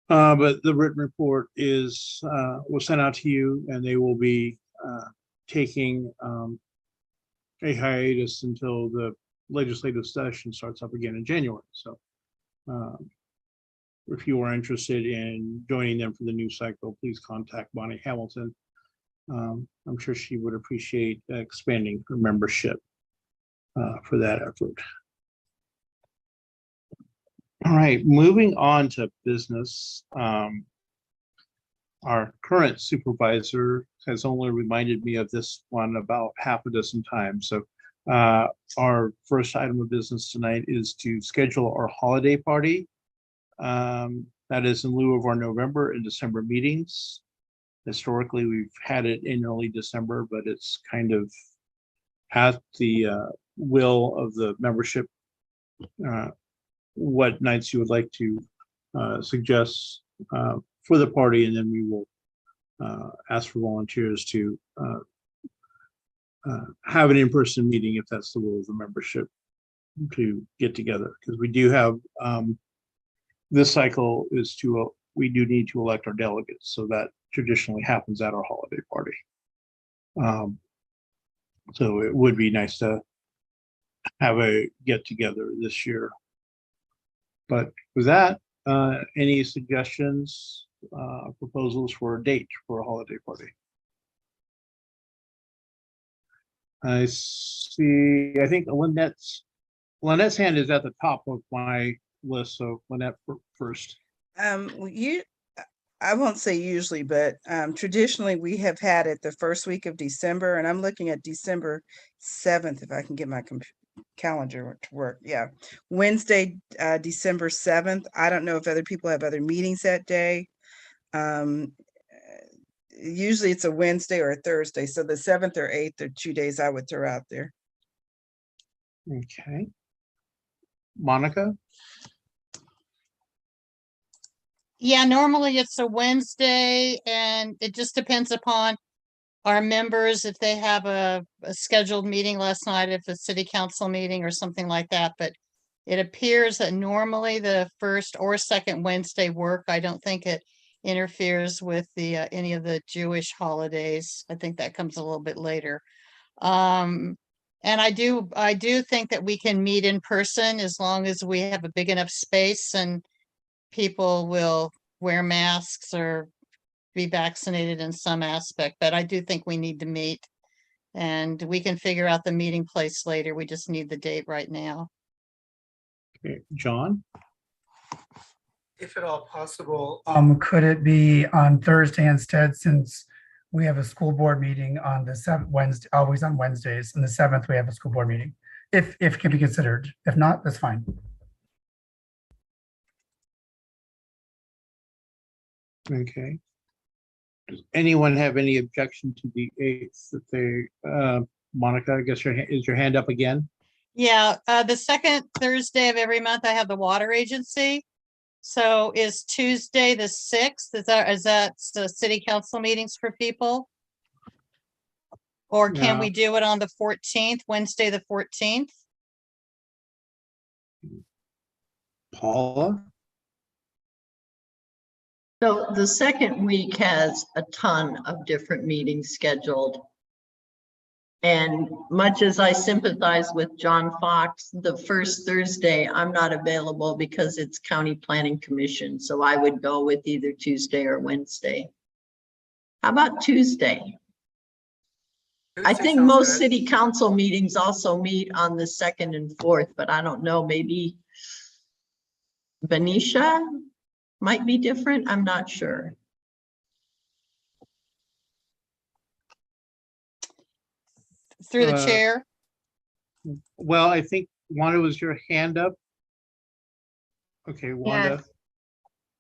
But the written report was sent out to you, and they will be taking a hiatus until the legislative session starts up again in January. So if you are interested in joining them for the new cycle, please contact Bonnie Hamilton. I'm sure she would appreciate expanding her membership for that effort. All right, moving on to business. Our current supervisor has only reminded me of this one about half a dozen times. So our first item of business tonight is to schedule our holiday party. That is in lieu of our November and December meetings. Historically, we've had it in early December, but it's kind of at the will of the membership what nights you would like to suggest for the party, and then we will ask for volunteers to have an in-person meeting if that's the will of the membership to get together, because we do have this cycle is we do need to elect our delegates, so that traditionally happens at our holiday party. So it would be nice to have a get together this year. But with that, any suggestions, proposals for a date for a holiday party? I see, I think Lynette's hand is at the top of my list, so Lynette first. I won't say usually, but traditionally we have had it the first week of December, and I'm looking at December 7th, if I can get my calendar to work. Yeah, Wednesday, December 7th. I don't know if other people have other meetings that day. Usually it's a Wednesday or a Thursday, so the 7th or 8th are 2 days I would throw out there. Okay. Monica? Yeah, normally it's a Wednesday, and it just depends upon our members, if they have a scheduled meeting last night, if a city council meeting or something like that, but it appears that normally the first or second Wednesday work. I don't think it interferes with the any of the Jewish holidays. I think that comes a little bit later. And I do think that we can meet in person as long as we have a big enough space and people will wear masks or be vaccinated in some aspect, but I do think we need to meet, and we can figure out the meeting place later. We just need the date right now. Okay, John? If at all possible, could it be on Thursday instead, since we have a school board meeting on the 7th Wednesday, always on Wednesdays, and the 7th we have a school board meeting, if it can be considered. If not, that's fine. Okay. Does anyone have any objection to the 8th that they, Monica, I guess is your hand up again? Yeah, the second Thursday of every month, I have the water agency. So is Tuesday the 6th? Is that the city council meetings for people? Or can Yeah. we do it on the 14th, Wednesday, the 14th? Paula? So the second week has a ton of different meetings scheduled. And much as I sympathize with John Fox, the first Thursday, I'm not available because it's County Planning Commission. So I would go with either Tuesday or Wednesday. How about Tuesday? I think most city council meetings also meet on the 2nd and 4th, but I don't know, maybe Benicia might be different. I'm not sure. Through the chair? Well, I think Wanda was your hand up. Okay, Wanda. Yes.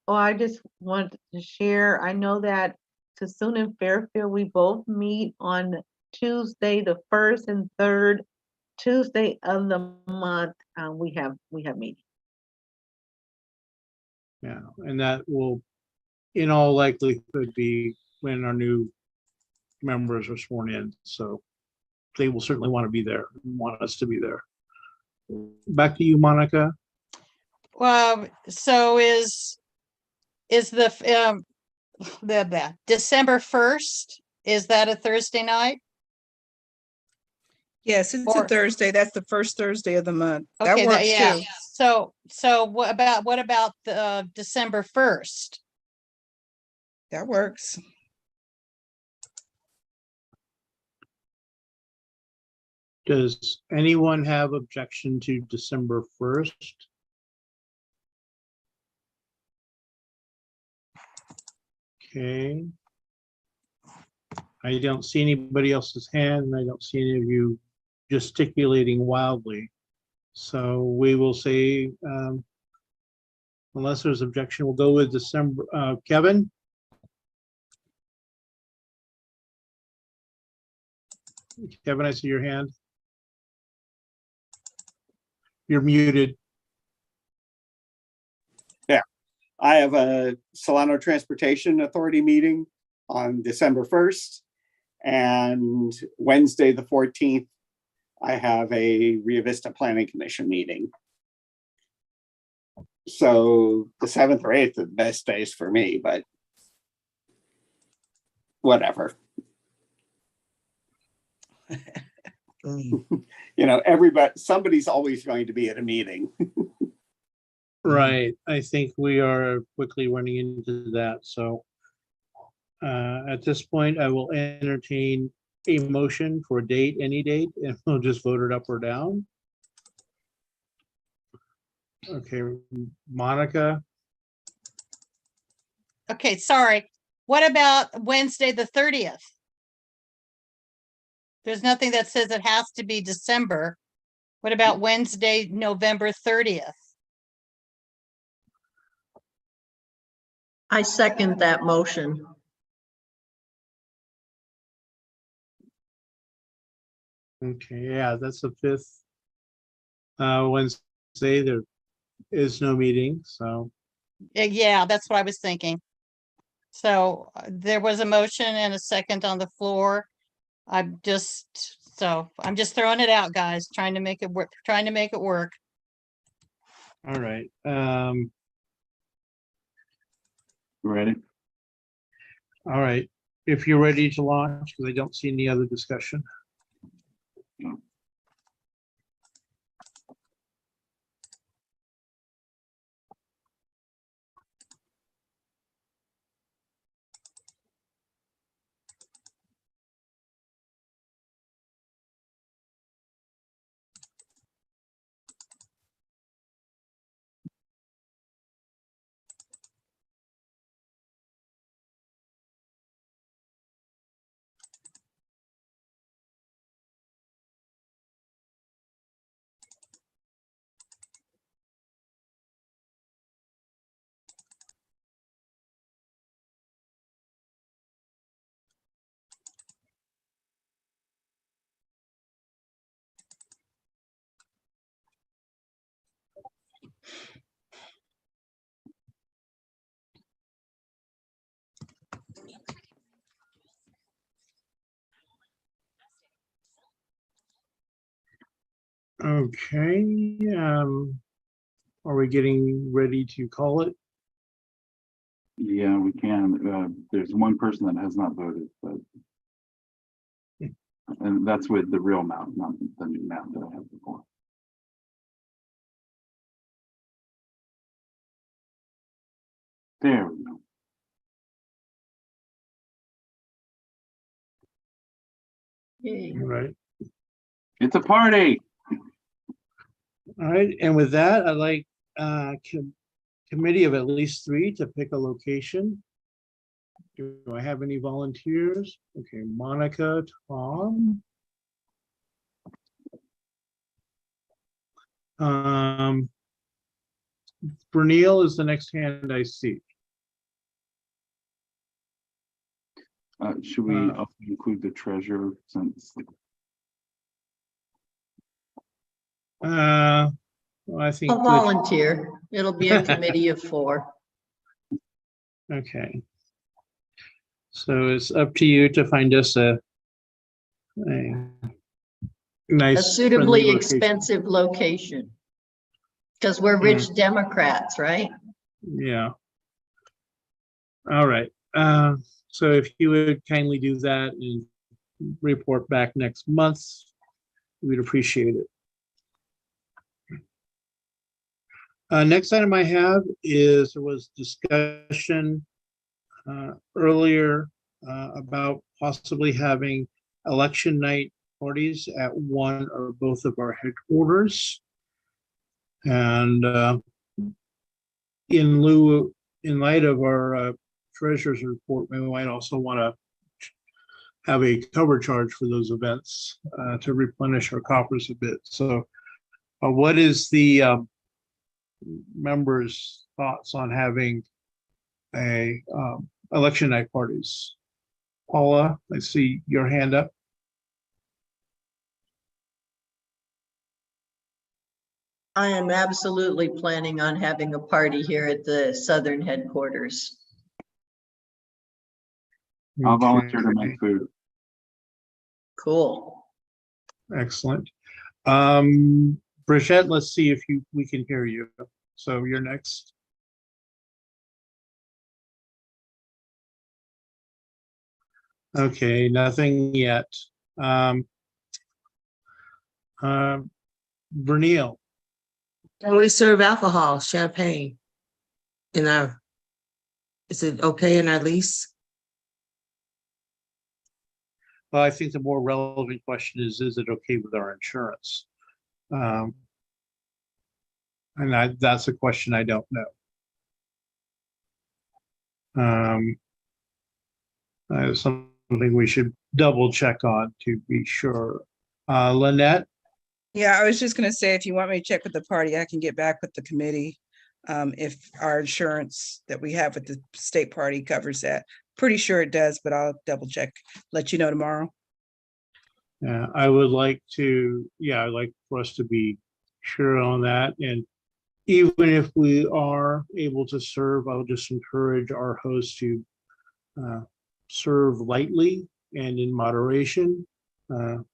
Oh, I just want to share. I know that Cassuth and Fairfield, we both meet on Tuesday, the 1st and 3rd Tuesday of the month. We have meetings. Yeah, and that will, in all likelihood, be when our new members are sworn in. So they will certainly want to be there, want us to be there. Back to you, Monica. Well, so is the December 1st, is that a Thursday night? Yes, it's a Thursday. That's the first Thursday of the month. That Okay, works yeah. too. So what about the December 1st? That works. Does anyone have objection to December 1st? Okay. I don't see anybody else's hand, and I don't see any of you gesticulating wildly. So we will say, unless there's objection, we'll go with December. Kevin? Kevin, I see your hand. You're muted. Yeah, I have a Solano Transportation Authority meeting on December 1st, and Wednesday, the 14th, I have a Rio Vista Planning Commission meeting. So the 7th or 8th are the best days for me, but whatever. You know, somebody's always going to be at a meeting. Right. I think we are quickly running into that. So at this point, I will entertain a motion for a date, any date, and we'll just vote it up or down. Okay, Monica, Okay, sorry. What about Wednesday, the 30th? There's nothing that says it has to be December. What about Wednesday, November 30th? I second that motion. okay, yeah, that's the 5th. Wednesday, there is no meeting, so. Yeah, that's what I was thinking. So there was a motion and a second on the floor. I'm just throwing it out, guys, trying to make it work, All right, Ready? all right. If you're ready to launch, because I don't see any other discussion. Okay, are we getting ready to call it? Yeah, we can. There's one person that has not voted, but and that's with the real map, not the new map that I had before. There we go. All right. It's a party. All right, and with that, I'd like committee of at least 3 to pick a location. Do I have any volunteers? Okay, Monica, Tom. Bernil is the next hand I see. Should we also include the treasurer since? Well, I think. I'll volunteer. It'll be a committee of 4. Okay. So it's up to you to find us a nice. A suitably friendly location. expensive location. Because we're rich Democrats, right? Yeah. All right. So if you would kindly do that and report back next month, we'd appreciate it. Next item I have is there was discussion earlier about possibly having election night parties at one or both of our headquarters. And in light of our treasurer's report, we might also want to have a cover charge for those events to replenish our coffers a bit. So what is the members' thoughts on having a election night parties? Paula, I see your hand up. I am absolutely planning on having a party here at the Southern headquarters. I'll volunteer to make food. Cool. Excellent. Brigitte, let's see if we can hear you. so you're next. Okay, nothing yet. Vernil, Can we serve alcohol, champagne in our, is it okay in our lease? well, I think the more relevant question is it okay with our insurance? And that's a question I don't know. Something we should double check on to be sure. Lynette? Yeah, I was just gonna say, if you want me to check with the party, I can get back with the committee. If our insurance that we have with the state party covers that. Pretty sure it does, but I'll double check, let you know tomorrow. Yeah, I would like to, yeah, I'd like for us to be sure on that. And even if we are able to serve, I'll just encourage our hosts to serve lightly and in moderation. Those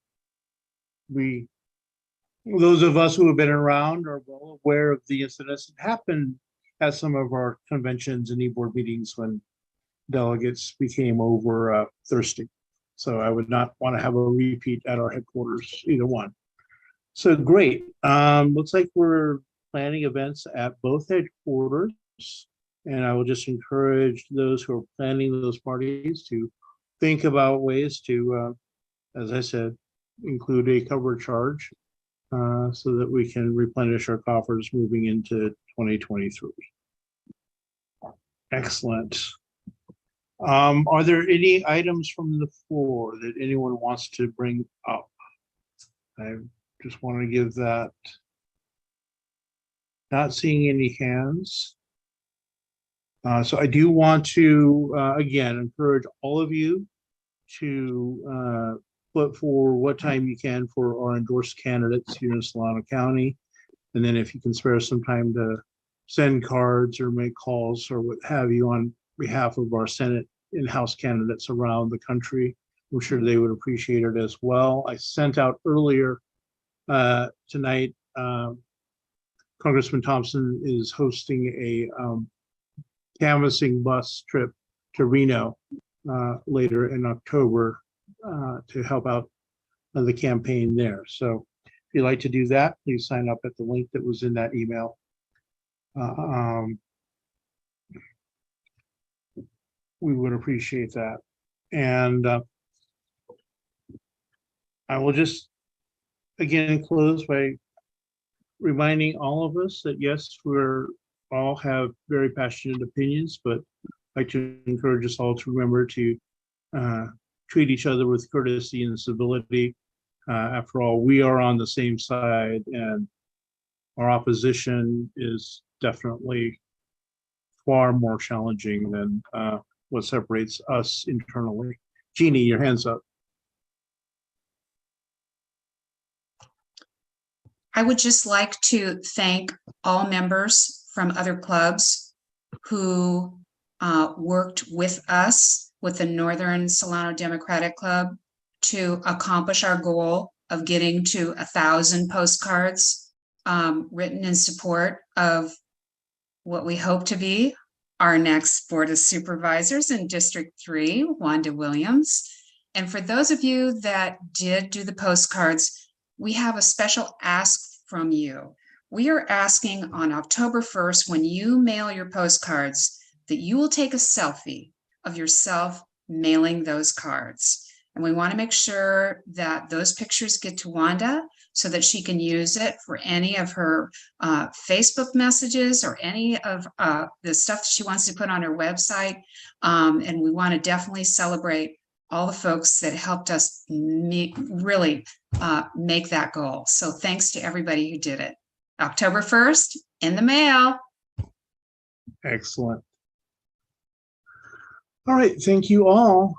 of us who have been around are well aware of the incidents that happened at some of our conventions and e-board meetings when delegates became over thirsty. So I would not want to have a repeat at our headquarters, either one. So great. Looks like we're planning events at both headquarters. And I will just encourage those who are planning those parties to think about ways to, as I said, include a cover charge so that we can replenish our coffers moving into 2023. Excellent. Are there any items from the floor that anyone wants to bring up? I just want to give that. Not seeing any hands. So I do want to, again, encourage all of you to put forward what time you can for our endorsed candidates here in Solano County. And then if you can spare some time to send cards or make calls or what have you on behalf of our Senate in-house candidates around the country, I'm sure they would appreciate it as well. I sent out earlier tonight, Congressman Thompson is hosting a canvassing bus trip to Reno later in October to help out the campaign there. So if you'd like to do that, please sign up at the link that was in that email. We would appreciate that. And I will just again close by reminding all of us that yes, we're all have very passionate opinions, but I'd like to encourage us all to remember to treat each other with courtesy and civility. After all, we are on the same side, and our opposition is definitely far more challenging than what separates us internally. Jeannie, your hand's up. I would just like to thank all members from other clubs who worked with us, with the Northern Solano Democratic Club, to accomplish our goal of getting to 1,000 postcards written in support of what we hope to be our next Board of Supervisors in District 3, Wanda Williams. And for those of you that did do the postcards, we have a special ask from you. We are asking on October 1st, when you mail your postcards, that you will take a selfie of yourself mailing those cards. And we want to make sure that those pictures get to Wanda so that she can use it for any of her Facebook messages or any of the stuff she wants to put on her website. And we want to definitely celebrate all the folks that helped us really make that goal. So thanks to everybody who did it. October 1st, in the mail. Excellent. All right, thank you all.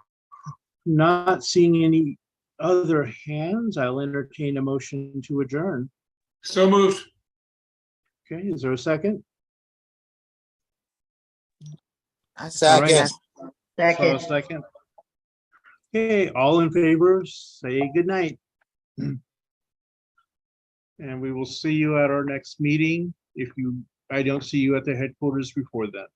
Not seeing any other hands, I'll entertain a motion to adjourn. So moved. Okay, is there a second? I second. So second. Okay, all in favor, say good night. And we will see you at our next meeting. If you I don't see you at the headquarters before that.